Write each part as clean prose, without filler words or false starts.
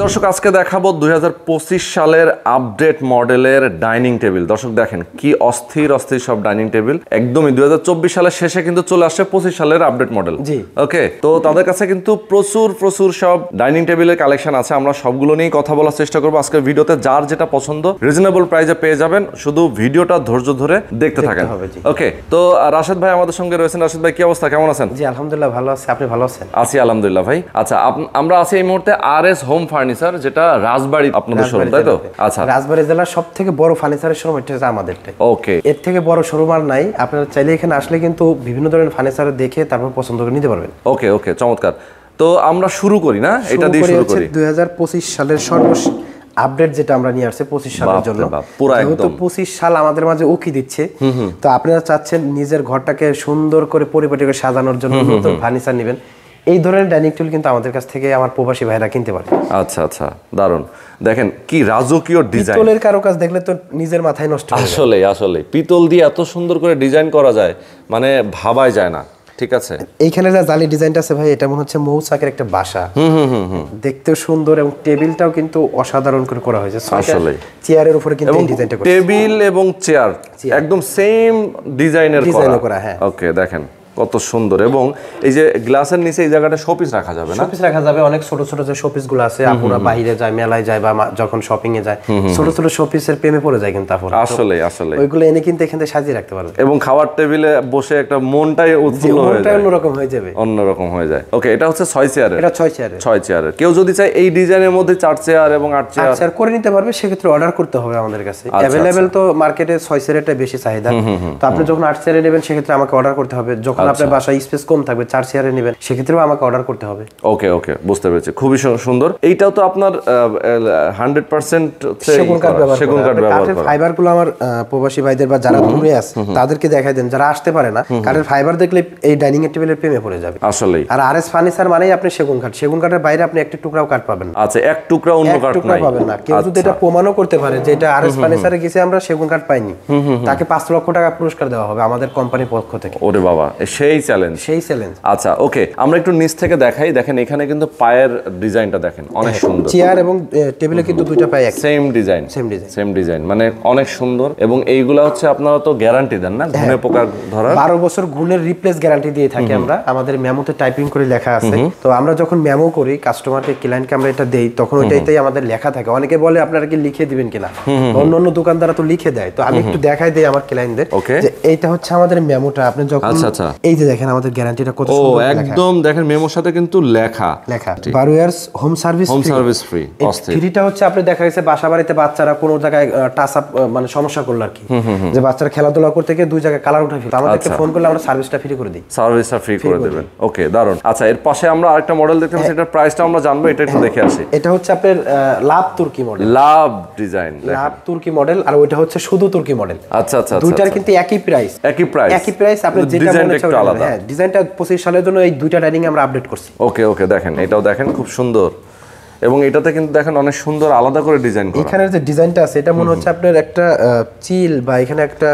দর্শক আজকে দেখাবো 2025 সালের আপডেট মডেলের ডাইনিং টেবিল। দর্শক দেখেন কি অস্থির অস্থির সব ডাইনিং টেবিল, একদমই 2024 সালের শেষে কিন্তু চলে আসছে 25 সালের আপডেট মডেল। জি ওকে, তো তাদের কাছে কিন্তু প্রচুর সব ডাইনিং টেবিলের কালেকশন আছে। আমরা সবগুলো নিয়ে কথা বলার চেষ্টা করবো আজকের ভিডিওতে। যার যেটা পছন্দ রিজনেবল প্রাইসে পেয়ে যাবেন, শুধু ভিডিওটা ধৈর্য ধরে দেখতে থাকেন। ওকে, তো রাশেদ ভাই আমাদের সঙ্গে রয়েছেন। রাশেদ ভাই কি অবস্থা, কেমন আছেন? জি আলহামদুলিল্লাহ ভালো আছি, আপনি ভালো আছেন? আছি আলহামদুলিল্লাহ ভাই। আচ্ছা, আমরা আছি এই মুহূর্তে আরএস হোম ফার্নিচার, যেটা রাজবাড়ী আপনাদের শোরুম, তাই তো? আচ্ছা, রাজবাড়ী জেলার সবথেকে বড় ফার্নিচারের শোরুম এটা হচ্ছে আমাদেরটা। ওকে, এর থেকে বড় শোরুম আর নাই। আপনারা চাইলে এখানে আসলে কিন্তু বিভিন্ন ধরনের ফার্নিচার দেখে তারপর পছন্দ করে নিতে পারবেন। ওকে ওকে, চমৎকার। তো আমরা শুরু করি না, এটা দিয়ে শুরু করি। 2025 সালের সর্বশেষ আপডেট যেটা আমরা নিয়ে আসছে 25 সালের জন্য। যেহেতু 25 সাল আমাদের মাঝে উকি দিচ্ছে, তো আপনারা চাচ্ছেন নিজের ঘরটাকে সুন্দর করে পরিপাটি করে সাজানোর জন্য নতুন ফার্নিচার নেবেন, এই ধরনের ডাইনিং টেবিল কিন্তু আমাদের কাছ থেকে আমার প্রবাসী ভাইরা কিনতে পারে। আচ্ছা আচ্ছা, দারুন। দেখেন কি রাজকীয় ডিজাইন, পিতলের কারুকাজ দেখলে তো নিজের মাথায় নষ্ট হয়ে যায়। আসলে পিতল দিয়ে এত সুন্দর করে ডিজাইন করা যায়, মানে ভাবাই যায় না। ঠিক আছে, এইখানে যে জালি ডিজাইনটা আছে ভাই, এটা মনে হচ্ছে মৌচাকের একটা বাসা। দেখতেও সুন্দর এবং টেবিলটাও কিন্তু অসাধারণ করে করা হয়েছে। আসলে চেয়ারের উপরে কিন্তু এই ডিজাইনটা করা, টেবিল এবং চেয়ার একদম সেম ডিজাইনের করা। হ্যাঁ, ওকে, দেখেন কত সুন্দর। এবং এই যে গ্লাসের নিচে এই জায়গাটা শোপিস রাখা যাবে না? শোপিস রাখা যাবে, অনেক ছোট ছোট যে শোপিস গুলো আছে, আপুরা বাইরে যায়, মেলায় যায় বা যখন শপিং এ যায়, ছোট ছোট শোপিসের প্রেমে পড়ে যায় কিন্তু আপুরা। আসলে ওইগুলো এনে কিন্তু এখানে সাজিয়ে রাখতে পারবে এবং খাবার টেবিলে বসে একটা মনটাই উৎফুল্ল হয়ে যায়, অন্যরকম হয়ে যাবে, অন্যরকম হয়ে যায়। ওকে, এটা হচ্ছে 6 চেয়ারের। এটা 6 চেয়ারের। কেউ যদি চায় এই ডিজাইনের মধ্যে 4 চেয়ার এবং 8 চেয়ার করে নিতে পারবে, সেক্ষেত্রে অর্ডার করতে হবে আমাদের কাছে। अवेलेबल তো মার্কেটে 6 চেয়ারেরটা বেশি চাহিদা, তো আপনি যখন 8 চেয়ারে নেবেন সেক্ষেত্রে আমাকে অর্ডার করতে হবে। যখন আপনার বাসায় স্পেস কম থাকবে, 4 চেয়ারে নেবেন, সেক্ষেত্রেও আমাকে অর্ডার করতে হবে। ওকে ওকে, বুঝতে পেরেছি। খুবই সুন্দর। এইটাও তো আপনার 100% সেগুন কাঠ ব্যবহার করা। ফাইবার গুলো আমার প্রবাসী ভাইদের বা যারা দূরে আছে তাদেরকে দেখাই দেন, যারা আসতে পারে না, কাঠের ফাইবার দেখলে এই ডাইনিং এর টেবিলের প্রেমে পড়ে যাবে আসলেই। আর আরএস ফার্নিচার মানেই আপনি সেগুন কাঠের বাইরে আপনি একটা টুকরাও কাঠ পাবেন না। আচ্ছা, এক টুকরা অন্য কাঠ পাবেন না। কেউ যদি এটা প্রমাণও করতে পারে যে এটা আরএস ফার্নিচারে গেছে আমরা সেগুন কাঠ পাইনি, তাকে 5 লক্ষ টাকা পুরস্কার দেওয়া হবে আমাদের কোম্পানির পক্ষ থেকে। ওরে বাবা, সেই চ্যালেঞ্জ। আচ্ছা, ওকে, আমরা একটু নিচ থেকে দেখাই। দেখেন এখানে কিন্তু পায়ের ডিজাইনটা দেখেন অনেক সুন্দর। চেয়ার এবং টেবিলে কিন্তু দুইটা পায় এক সেম ডিজাইন, মানে অনেক সুন্দর। এবং এইগুলা হচ্ছে আপনারা তো গ্যারান্টি দেন না ঘুনে পোকা ধরার? 12 বছর ঘুনের রিপ্লেস গ্যারান্টি দিয়ে থাকি আমরা। আমাদের মেমোতে টাইপিং করে লেখা আছে, তো আমরা যখন মেমো করি কাস্টমারকে, ক্লায়েন্টকে আমরা এটা দেই, তখন ওইটাই আমাদের লেখা থাকে। অনেকে বলে আপনারা কি লিখে দিবেন কিনা, অন্য দোকানদাররা তো লিখে দেয়, তো আমি একটু দেখাই দেই আমার ক্লায়েন্টদের যে এইটা হচ্ছে আমাদের মেমোটা। আপনি যখন এই যে দেখেন আমাদের গ্যারান্টিটা কত সুন্দর, একদম দেখেন মেমোর সাথে কিন্তু লেখা 12 ইয়ার্স হোম সার্ভিস ফ্রি। ফ্রিটা হচ্ছে আপনি দেখা গেছে বাসা বাড়িতে বাচ্চারা কোনো জায়গায় টাচ আপ মানে সমস্যা করলো আর কি, যে বাচ্চারা খেলাধুলা করতে গিয়ে দুই জায়গায় কালার উঠে ফেলে, আমাদেরকে ফোন করলে আমরা সার্ভিসটা ফ্রি করে দিই। সার্ভিসটা ফ্রি করে দেবেন। ওকে, দারুন। আচ্ছা, এর পাশে আমরা আরেকটা মডেল দেখতে পাচ্ছি, এটার প্রাইসটা আমরা জানবো, এটা একটু দেখে আসি। এটা হচ্ছে আপনার লাভ তুর্কি মডেল, লাভ ডিজাইন, লাভ তুর্কি মডেল, আর ওইটা হচ্ছে শুধু তুর্কি মডেল। আচ্ছা আচ্ছা, দুইটার কিন্তু একই প্রাইস। আপনি যেটা মনে হচ্ছে আলাদা। হ্যাঁ, ডিজাইনটা 25 সালের জন্য এই দুইটা ডাইনিং আমরা আপডেট করছি। ওকে ওকে, দেখেন এটাও দেখেন খুব সুন্দর, এবং এটাতে কিন্তু দেখেন অনেক সুন্দর আলাদা করে ডিজাইন করা। এখানের যে ডিজাইনটা আছে এটা মনে হচ্ছে আপনার একটা চিল বা এখানে একটা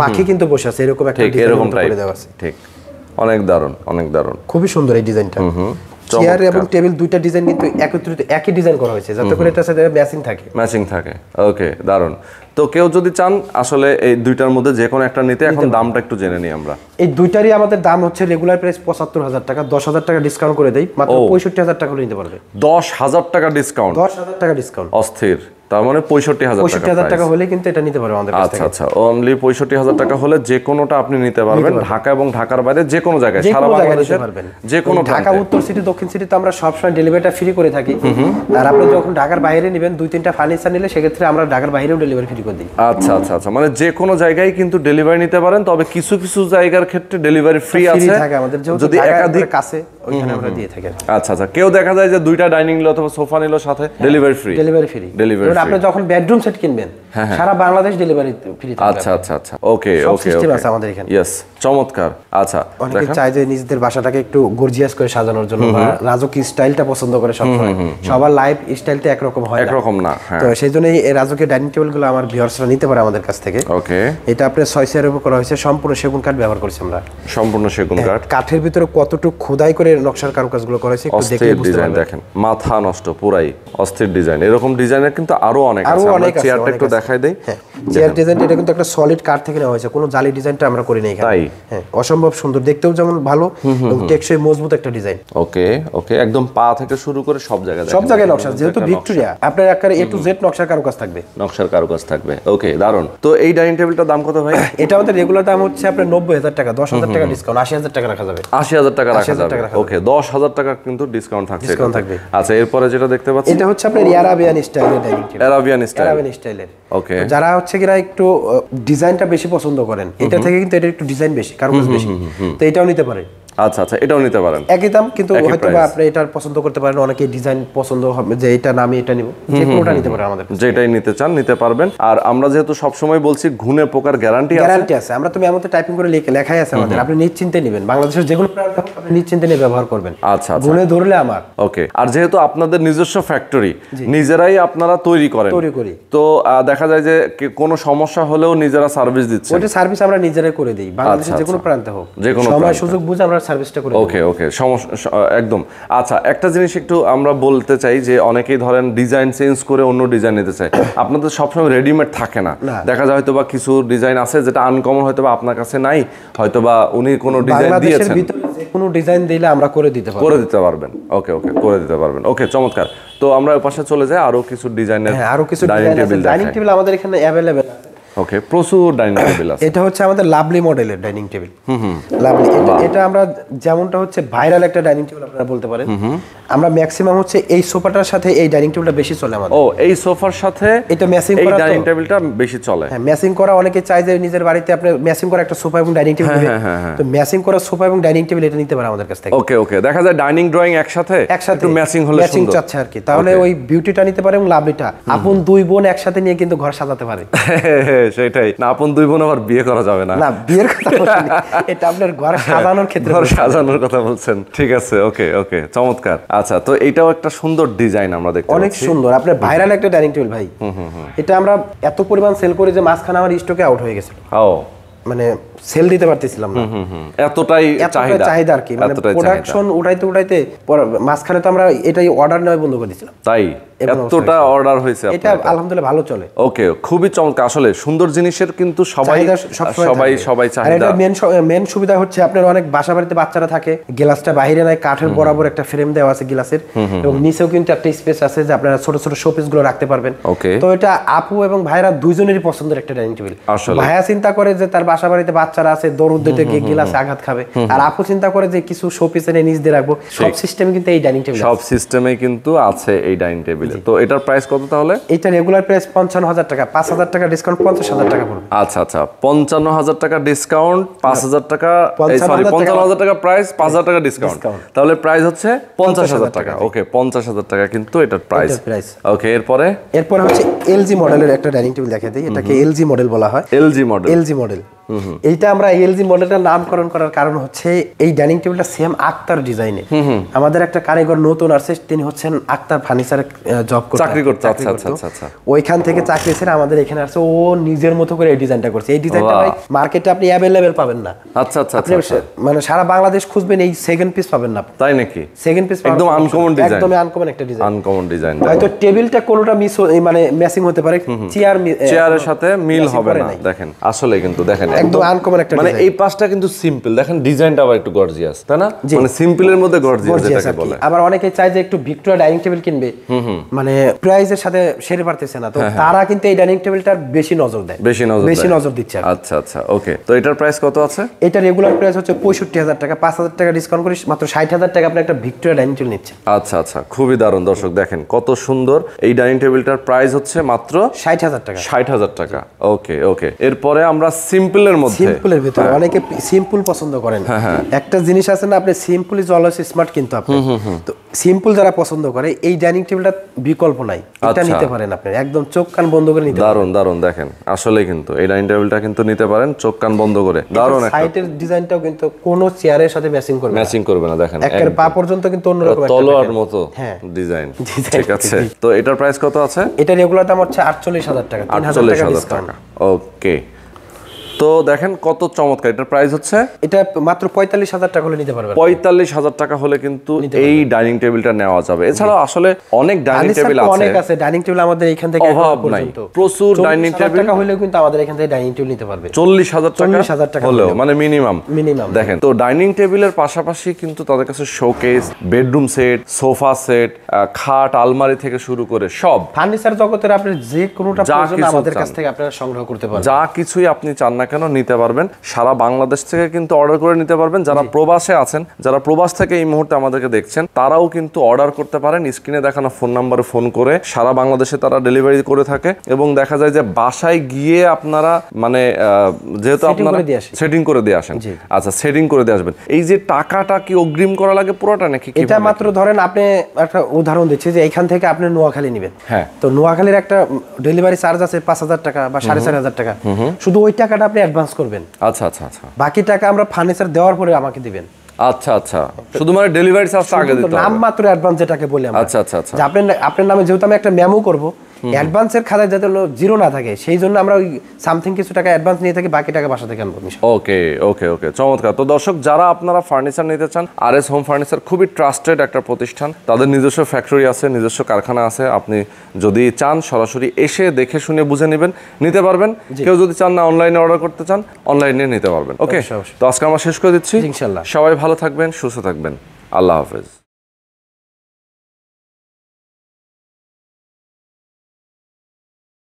পাখি কিন্তু বসে আছে, এরকম একটা ডিজাইন করে দেওয়া আছে। ঠিক, অনেক দারুন, খুবই সুন্দর এই ডিজাইনটা। চেয়ার এবং টেবিল দুইটা ডিজাইন কিন্তু একত্রিত একই ডিজাইন করা হয়েছে, যাতে করে এটার সাথে ম্যাচিং থাকে। ওকে, দারুন। তো কেউ যদি চান আসলে এই দুইটার মধ্যে যে কোনো একটা নিতে, এখন দামটা একটু জেনে নিই আমরা। এই দুইটারই আমাদের দাম হচ্ছে রেগুলার প্রাইস 75,000 টাকা, 10,000 টাকা ডিসকাউন্ট করে দেই, মাত্র 65,000 টাকা নিতে পারবে। 10,000 টাকা ডিসকাউন্ট? 10,000 টাকা ডিসকাউন্ট। অস্থির। তার মানে 65,000 টাকা হলে কিন্তু এটা নিতে পারবে আমাদের কাছ থেকে। আচ্ছা, অনলি 65,000 টাকা হলে যে কোনোটা আপনি নিতে পারবেন, ঢাকা এবং ঢাকার বাইরে যে কোনো জায়গায়, সারা বাংলাদেশের যে কোনো। ঢাকা উত্তর সিটি, দক্ষিণ সিটি তো আমরা সবসময় ডেলিভারিটা ফ্রি করে থাকি। আর আপনি যখন ঢাকার বাইরে নেবেন 2-3টা ফার্নিচার নিলে, সেক্ষেত্রে আমরা ঢাকার বাইরেও ডেলিভারি ফ্রি করে দিই। আচ্ছা, মানে যে কোনো জায়গায় কিন্তু ডেলিভারি নিতে পারেন, তবে কিছু কিছু জায়গার ক্ষেত্রে ডেলিভারি ফ্রি আছে আমাদের, যদি একাধিক কাছে ওইখানে আমরা দিয়ে থাকি। আচ্ছা, কেউ দেখা যায় যে দুইটা ডাইনিং নিলো অথবা সোফা নিলো, সাথে ডেলিভারি ফ্রি। আপনি যখন বেডরুম সেট কিনবেন সারা বাংলাদেশ ডেলিভারি ফ্রি থাকবে। আচ্ছা আচ্ছা আচ্ছা, ওকে ওকে সিস্টেম ওকে, আছে আমাদের এখানে। ইয়েস, চমৎকার। আচ্ছা, অনেকে চায় যে নিজেদের বাসাটাকে একটু গর্জিয়াস করে সাজানোর জন্য বা রাজকীয় স্টাইলটা পছন্দ করে সবসময়, সবার লাইফ স্টাইলটা একরকম হয় না, একরকম না, হ্যাঁ। তো সেই জন্য এই রাজকীয় ডাইনিং টেবিল গুলো আমার ভিউয়ার্সরা নিতে পারে আমাদের কাছ থেকে। ওকে, এটা আপনার 6 চেয়ারের উপর করা হয়েছে, সম্পূর্ণ সেগুন কাঠ ব্যবহার করছি আমরা। সম্পূর্ণ সেগুন কাঠ। কাঠের ভিতরে কতটুকু খোদাই করে নকশার কারুকাজগুলো করা হয়েছে একটু দেখলে অস্থির বুঝতে ডিজাইন, পারবেন। দেখেন মাথা নষ্ট, পুরাই অস্থির ডিজাইন। এরকম ডিজাইনের কিন্তু আরো অনেক আছে, আমরা অনেক আছে, চেয়ারটা অনেক একটু আছে। দেখাই দেই। চেয়ার ডিজাইনটা এটা কিন্তু একটা সলিড কাঠ থেকে নেওয়া হয়েছে, কোনো জালি ডিজাইনটা আমরা করি না এখানে। তাই? হ্যাঁ, অসম্ভব সুন্দর, দেখতেও যেমন ভালো এবং টেকসই মজবুত একটা ডিজাইন। ওকে ওকে, একদম পা থেকে শুরু করে সব জায়গায় সব জায়গায় নকশা, যেহেতু ভিক্টোরিয়া আপনার একেবারে A to Z নকশার কারুকাজ থাকবে। নকশার কারুকাজ থাকবে। ওকে, দারুন। তো এই ডাইনিং টেবিলটার দাম কত ভাই? এটা আমাদের রেগুলার দাম হচ্ছে আপনার 90,000 টাকা, 10,000 টাকা ডিসকাউন্ট, 80,000 টাকা রাখা যাবে। 80,000 টাকা রাখা 80,000 যাবে। টাকা রাখা ওকে, 10,000 টাকা কিন্তু ডিসকাউন্ট থাকছে। ডিসকাউন্ট থাকবে। আচ্ছা, এরপরে যেটা দেখতে পাচ্ছি এটা হচ্ছে আপনার আরাবিয়ান স্টাইলের dining table. Arabian style. Arabian স্টাইলের। ওকে, যারা হচ্ছে কিনা একটু ডিজাইনটা বেশি পছন্দ করেন, এটা থেকে কিন্তু এটা একটু ডিজাইন বেশি, কারুকাজ বেশি, তো এটাও নিতে পারে। আচ্ছা আচ্ছা, এটাও নিতে পারেন। একই দাম, কিন্তু একই হয়তো বা price। আপনি এটা পছন্দ করতে পারেন, অনেকে ডিজাইন পছন্দ হবে যে এটা না আমি এটা নিব, যে কোনোটা নিতে পারেন আমাদের। যেটাই নিতে চান নিতে পারবেন। আর আমরা যেহেতু সবসময় বলছি ঘুণে পোকার গ্যারান্টি আছে, গ্যারান্টি আছে, আমরা তো মেমোতে টাইপিং করে লেখাই আছে আমাদের, আপনি নিশ্চিন্তে নেবেন, বাংলাদেশের যেগুলো প্রান্ত হোক আপনি নিশ্চিন্তে নিয়ে ব্যবহার করবেন। আচ্ছা আচ্ছা, গুণে ধরলে আমার। ওকে। আর যেহেতু আপনাদের নিজস্ব ফ্যাক্টরি, নিজেরাই আপনারা তৈরি করেন, তৈরি করি, তো দেখা যায় যে কোনো সমস্যা হলেও নিজেরা সার্ভিস দিচ্ছে। ওটা সার্ভিস আমরা নিজেরাই করে দিই, বাংলাদেশের যে কোনো প্রান্তে হোক, যে কোনো সময় প্রান্তে। সুযোগ বুঝে আমরা সার্ভিসটা করে দিই। ওকে ওকে, একদম। আচ্ছা, একটা জিনিস একটু আমরা বলতে চাই যে অনেকেই ধরেন ডিজাইন চেঞ্জ করে অন্য ডিজাইন নিতে চায়, আপনাদের সবসময় রেডিমেড থাকে না, দেখা যায় হয়তো বা কিছু ডিজাইন আছে যেটা আনকমন, হয়তো বা আপনার কাছে নাই, হয়তো বা উনি কোনো ডিজাইন বাংলাদেশের দিয়েছেন, ভিতরে যে কোনো ডিজাইন দিলে আমরা করে দিতে পারবো। করে দিতে পারবেন। ওকে ওকে, করে দিতে পারবেন। ওকে, চমৎকার। তো আমরা ওই পাশে চলে যাই, আরো কিছু ডিজাইনের হ্যাঁ, আরো কিছু ডাইনিং ডিজাইন আছে। টেবিল ডাইনিং দেখাই। টেবিল আমাদের এখানে অ্যাভেলেবেল আছে। ওকে, প্রচুর ডাইনিং টেবিল আছে। এটা হচ্ছে আমাদের লাভলি মডেলের ডাইনিং টেবিল। লাভলি, এটা আমরা যেমনটা হচ্ছে ভাইরাল একটা ডাইনিং টেবিল আপনারা বলতে পারেন। আমরা ম্যাক্সিমাম হচ্ছে এই সোফাটার সাথে এই ডাইনিং টেবিলটা বেশি চলে আমাদের। ও, এই সোফার সাথে এটা ম্যাচিং এই করা, ডাইনিং টেবিলটা বেশি চলে। হ্যাঁ, ম্যাচিং করা, অনেকে চায় যে নিজের বাড়িতে আপনি ম্যাচিং করা একটা সোফা এবং ডাইনিং টেবিল দিবেন, তো ম্যাচিং করা সোফা এবং ডাইনিং টেবিল এটা নিতে পারে আমাদের কাছ থেকে। ওকে ওকে, দেখা যায় ডাইনিং ড্রয়িং একসাথে একটু ম্যাচিং হলে ম্যাচিং সুন্দর। চাচ্ছে আর কি, তাহলে ওই বিউটিটা নিতে পারে এবং লাভলিটা, আপন দুই বোন একসাথে নিয়ে কিন্তু ঘর সাজাতে পারে। সেটাই না, আপন দুই বোন আবার বিয়ে করা যাবে না। না, বিয়ের কথা বলিনি, এটা আপনার ঘর সাজানোর ক্ষেত্রে, ঘর সাজানোর কথা বলছেন। ঠিক আছে, ওকে ওকে, চমৎকার। আচ্ছা, তো এইটাও একটা সুন্দর ডিজাইন আমরা দেখতে অনেক পাচ্ছি। সুন্দর, আপনার ভাইরাল একটা ডাইনিং টেবিল ভাই। এটা আমরা এত পরিমাণ সেল করি যে মাঝখানে আমার স্টকে আউট হয়ে গেছিল, ও মানে সেল দিতে পারতেছিলাম না, এতটাই চাহিদা আর কি, মানে প্রোডাকশন উঠাইতে মাঝখানে তো আমরা এটাই অর্ডার নেওয়া বন্ধ করে দিয়েছিলাম। তাই এতটা অর্ডার হয়েছে এটা আলহামদুলিল্লাহ ভালো চলে। ওকে, খুবই চমৎকার। আসলে সুন্দর জিনিসের কিন্তু সবাই চাহিদা। মেন সুবিধা হচ্ছে আপনার অনেক বাসা বাড়িতে বাচ্চারা থাকে, গ্লাসটা বাইরে নাই, কাঠের বরাবর একটা ফ্রেম দেওয়া আছে গ্লাসের, এবং নিচেও কিন্তু একটা স্পেস আছে যে আপনারা ছোট ছোট শোপিস গুলো রাখতে পারবেন। তো এটা আপু এবং ভাইরা দুইজনেরই পছন্দের একটা ডাইনিং টেবিল। ভাইয়া চিন্তা করে যে তার বাসা বাড়িতে বাচ্চারা আছে, দরুদ দিতে গিয়ে গ্লাসে আঘাত খাবে, আর আপু চিন্তা করে যে কিছু শোপিস এনে নিচ দিয়ে রাখবো। সব সিস্টেমে কিন্তু এই ডাইনিং টেবিল, সব সিস্টেমে কিন্তু আছে এই ডাইনিং টেবিল। তো এটার প্রাইস কত তাহলে? এটা রেগুলার প্রাইস 55,000 টাকা, 5,000 টাকা ডিসকাউন্ট 50,000 টাকা পড়বে। আচ্ছা আচ্ছা, 55,000 টাকা ডিসকাউন্ট, 5,000 টাকা, সরি 55,000 টাকা প্রাইস, 5,000 টাকা ডিসকাউন্ট, তাহলে প্রাইস হচ্ছে 50,000 টাকা। ওকে, 50,000 টাকা কিন্তু এটার প্রাইস। ওকে, এরপরে হচ্ছে এলজি মডেলের একটা ডাইনিং টেবিল দেখাই দিই। এটাকে এলজি মডেল বলা হয়। LG model. এইটা আমরা এলজি মডেলটার নামকরণ করার কারণ হচ্ছে এই ডাইনিং টেবিলটা সেম আক্তার ডিজাইনে। আমাদের একটা কারিগর নতুন আসছে, তিনি হচ্ছেন আক্তার ফার্নিচারে জব করতে, চাকরি করতে। আচ্ছা আচ্ছা আচ্ছা, ওইখান থেকে চাকরি ছেড়ে আমাদের এখানে আসছে, ও নিজের মতো করে এই ডিজাইনটা করছে। এই ডিজাইনটা ভাই মার্কেটে আপনি অ্যাভেলেবেল পাবেন না। আচ্ছা আচ্ছা, আপনি মানে সারা বাংলাদেশ খুঁজবেন, এই সেকেন্ড পিস পাবেন না। তাই নাকি? সেকেন্ড পিস একদম আনকমন ডিজাইন, একদম আনকমন একটা ডিজাইন, আনকমন ডিজাইন। হয়তো টেবিলটা কোনোটা মিস মানে ম্যাচিং হতে পারে, চেয়ারের সাথে মিল হবে না। দেখেন আসলে কিন্তু দেখেন একদম আনকমন একটা, মানে এই পাশটা কিন্তু সিম্পল, দেখেন ডিজাইনটা আবার একটু গর্জিয়াস, তাই না? মানে সিম্পলের মধ্যে গর্জিয়াস যেটাকে বলে। আবার অনেকে চায় যে একটু ভিক্টোরিয়া ডাইনিং টেবিল কিনবে, মানে প্রাইসের সাথে সেরে পারতেছে না, তো তারা কিন্তু এই ডাইনিং টেবিলটার বেশি নজর দেয়, বেশি নজর দিচ্ছে। আচ্ছা আচ্ছা, ওকে। তো এটার প্রাইস কত আছে? এটা রেগুলার প্রাইস হচ্ছে 65,000 টাকা, 5,000 টাকা ডিসকাউন্ট করে মাত্র 60,000 টাকা আপনি একটা ভিক্টোরিয়া ডাইনিং টেবিল নিচ্ছেন। আচ্ছা আচ্ছা, খুবই দারুণ। দর্শক দেখেন কত সুন্দর এই ডাইনিং টেবিলটার প্রাইস হচ্ছে মাত্র 60,000 টাকা। 60,000 টাকা। ওকে ওকে, এরপরে আমরা সিম্পলের মধ্যে, সিম্পলের ভিতরে অনেকে সিম্পল পছন্দ করেন। একটা জিনিস আছে না, আপনি সিম্পল ইজ অলওয়েজ স্মার্ট, কিন্তু আপনি তো সিম্পল যারা পছন্দ করে এই ডাইনিং টেবিলটা বিকল্প নাই। নাই, এটা নিতে পারেন আপনি একদম চোখ কান বন্ধ করে নিতে পারেন। দারুন দারুন, দেখেন আসলে কিন্তু এই ডাইনিং টেবিলটা কিন্তু নিতে পারেন চোখ কান বন্ধ করে। দারুন, একটা সাইটের ডিজাইনটাও কিন্তু কোনো চেয়ারের সাথে ম্যাচিং করবে না, ম্যাচিং করবে না, দেখেন একের পা পর্যন্ত কিন্তু অন্যরকম একটা তলোয়ার মতো হ্যাঁ ডিজাইন। ঠিক আছে, তো এটার প্রাইস কত আছে? এটা রেগুলার দাম হচ্ছে 48,000 টাকা, 3,000 টাকা 48,000 ডিসকাউন্ট। টাকা। ওকে, তো দেখেন কত চমৎকার, এটার প্রাইস হচ্ছে এটা মাত্র 45,000 টাকা হলে নিতে পারবেন। 45,000 টাকা হলে কিন্তু এই ডাইনিং টেবিলটা নেওয়া যাবে। এছাড়াও আসলে অনেক ডাইনিং টেবিল আছে, অনেক আছে ডাইনিং টেবিল আমাদের এখান থেকে অভাব নাই, প্রচুর ডাইনিং টেবিল টাকা হলেও কিন্তু আমাদের এখান থেকে ডাইনিং টেবিল নিতে পারবে। 40,000 টাকা হলেও, মানে মিনিমাম। দেখেন, তো ডাইনিং টেবিলের পাশাপাশি কিন্তু তাদের কাছে showcase, bedroom set, sofa set, খাট, আলমারি থেকে শুরু করে সব ফার্নিচার জগতের আপনি যে কোনোটা প্রয়োজন আমাদের কাছ থেকে আপনারা সংগ্রহ করতে পারবেন। যা কিছুই আপনি চান না কেন নিতে পারবেন। সারা বাংলাদেশ থেকে কিন্তু অর্ডার করে নিতে পারবেন। যারা প্রবাসে আছেন, যারা প্রবাস থেকে এই মুহূর্তে আমাদেরকে দেখছেন, তারাও কিন্তু অর্ডার করতে পারেন। স্ক্রিনে দেখানো ফোন নাম্বারে ফোন করে সারা বাংলাদেশে তারা ডেলিভারি করে থাকে, এবং দেখা যায় যে বাসায় গিয়ে আপনারা মানে যেহেতু আপনারা সেটিং করে দিয়ে আসেন। আচ্ছা, সেটিং করে দিয়ে আসবেন। এই যে টাকাটা কি অগ্রিম করা লাগে পুরোটা নাকি? এটা মাত্র ধরেন আপনি একটা উদাহরণ দিচ্ছি যে এখান থেকে আপনি নোয়াখালী নেবেন, হ্যাঁ, তো নোয়াখালীর একটা ডেলিভারি চার্জ আছে 5,000 টাকা বা 4,500 টাকা, শুধু ওই টাকাটা আপনি অ্যাডভান্স করবেন। আচ্ছা আচ্ছা আচ্ছা, বাকি টাকা আমরা ফার্নিচার দেওয়ার পরে আমাকে দিবেন। আচ্ছা আচ্ছা, শুধু মানে ডেলিভারি চার্জটা আগে দিতে হবে, নাম মাত্র অ্যাডভান্স যেটাকে বলি আমরা। আচ্ছা আচ্ছা আচ্ছা, যে আপনার নামে যেহেতু আমি একটা মেমো করব, অ্যাডভান্সের খাতায় যাতে জিরো না থাকে, সেই জন্য আমরা ওই সামথিং কিছু টাকা অ্যাডভান্স নিয়ে থাকি, বাকি টাকা বাসা থেকে আনবো। ওকে ওকে ওকে, চমৎকার। তো দর্শক, যারা আপনারা ফার্নিচার নিতে চান, আরএস হোম ফার্নিচার খুবই ট্রাস্টেড একটা প্রতিষ্ঠান। তাদের নিজস্ব ফ্যাক্টরি আছে, নিজস্ব কারখানা আছে। আপনি যদি চান সরাসরি এসে দেখে শুনে বুঝে নেবেন, নিতে পারবেন। কেউ যদি চান না অনলাইনে অর্ডার করতে চান, অনলাইনে নিতে পারবেন। ওকে, তো আজকে আমরা শেষ করে দিচ্ছি। ইনশাআল্লাহ সবাই ভালো থাকবেন, সুস্থ থাকবেন। আল্লাহ হাফেজ।